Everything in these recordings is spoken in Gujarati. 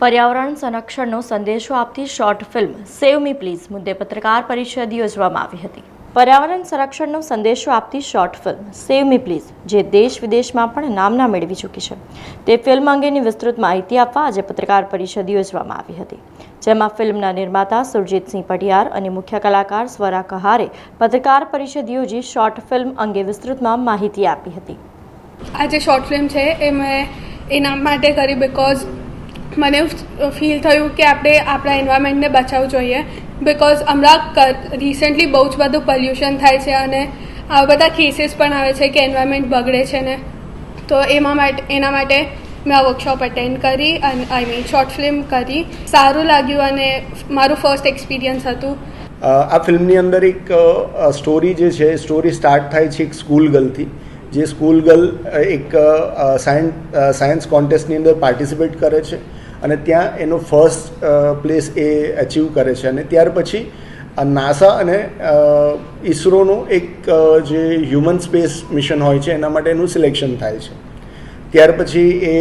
પર્યાવરણ સંરક્ષણનો સંદેશો આપતી short film save me please મુદ્દે પત્રકાર પરિષદ યોજવામાં આવી હતી। પર્યાવરણ સંરક્ષણનો સંદેશો આપતી short film save me please જે દેશ વિદેશમાં પણ નામના મેળવી ચૂકી છે, તે ફિલ્મ અંગેની વિસ્તૃત માહિતી આપવા આજે પત્રકાર પરિષદ યોજવામાં આવી હતી, જેમાં ફિલ્મના નિર્માતા સુરજીતસિંહ પઢિયાર અને મુખ્ય કલાકાર સ્વરા કહારે પત્રકાર પરિષદ યોજી શોર્ટ ફિલ્મ અંગે વિસ્તૃતમાં માહિતી આપી હતી। આ જે શોર્ટ ફિલ્મ છે એ મેં એના માટે કરી બિકોઝ મને ફીલ થયું કે આપણે આપણા એન્વાયરમેન્ટને બચાવવું જોઈએ, બિકોઝ હમણાં રિસેન્ટલી બહુ જ બધું પોલ્યુશન થાય છે અને આવા બધા કેસીસ પણ આવે છે કે એન્વાયરમેન્ટ બગડે છે ને, તો એના માટે મેં આ વર્કશોપ અટેન્ડ કરી અને શોર્ટ ફિલ્મ કરી। સારું લાગ્યું અને મારું ફર્સ્ટ એક્સપિરિયન્સ હતું। આ ફિલ્મની અંદર એક સ્ટોરી જે છે, સ્ટોરી સ્ટાર્ટ થાય છે એક સ્કૂલ ગર્લથી, જે સ્કૂલ ગર્લ એક સાયન્સ કોન્ટેસ્ટની અંદર પાર્ટિસિપેટ કરે છે અને ત્યાં એનો ફર્સ્ટ પ્લેસ એ અચીવ કરે છે અને ત્યાર પછી નાસા અને ઇસરોનું એક જે હ્યુમન સ્પેસ મિશન હોય છે એના માટે એનું સિલેક્શન થાય છે। ત્યાર પછી એ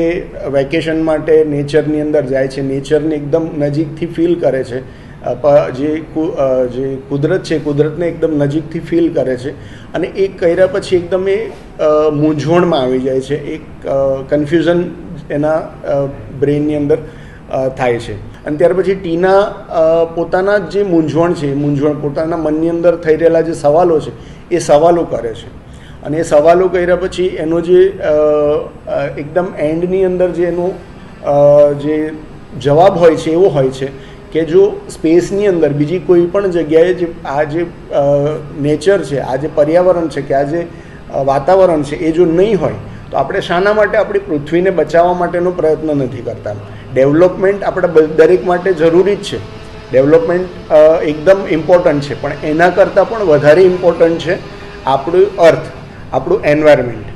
વેકેશન માટે નેચરની અંદર જાય છે, નેચરને એકદમ નજીકથી ફીલ કરે છે, જે કુદરત છે કુદરતને એકદમ નજીકથી ફીલ કરે છે અને એ કર્યા પછી એકદમ એ મૂંઝવણમાં આવી જાય છે, એક કન્ફ્યુઝન એના બ્રેઇનની અંદર થાય છે અને ત્યાર પછી ટીના પોતાના જે મૂંઝવણ છે, મૂંઝવણ પોતાના મનની અંદર થઈ રહેલા જે સવાલો છે એ સવાલો કરે છે અને એ સવાલો કર્યા પછી એનો જે એકદમ એન્ડની અંદર જે એનો જે જવાબ હોય છે એવો હોય છે કે જો સ્પેસની અંદર બીજી કોઈ પણ જગ્યાએ જે આ જે નેચર છે, આ જે પર્યાવરણ છે કે આ જે વાતાવરણ છે એ જો નહીં હોય તો આપણે શાના માટે આપણી પૃથ્વીને બચાવવા માટેનો પ્રયત્ન નથી કરતા। ડેવલપમેન્ટ આપણા દરેક માટે જરૂરી જ છે, ડેવલપમેન્ટ એકદમ ઇમ્પોર્ટન્ટ છે, પણ એના કરતાં પણ વધારે ઇમ્પોર્ટન્ટ છે આપણું અર્થ, આપણું એન્વાયરમેન્ટ।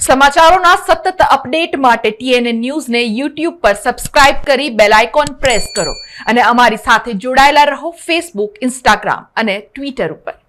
સમાચારોના સતત અપડેટ માટે TNN ન્યૂઝને YouTube પર સબસ્ક્રાઇબ કરી બેલ આઇકોન પ્રેસ કરો અને અમારી સાથે જોડાયેલા રહો Facebook, Instagram અને Twitter ઉપર।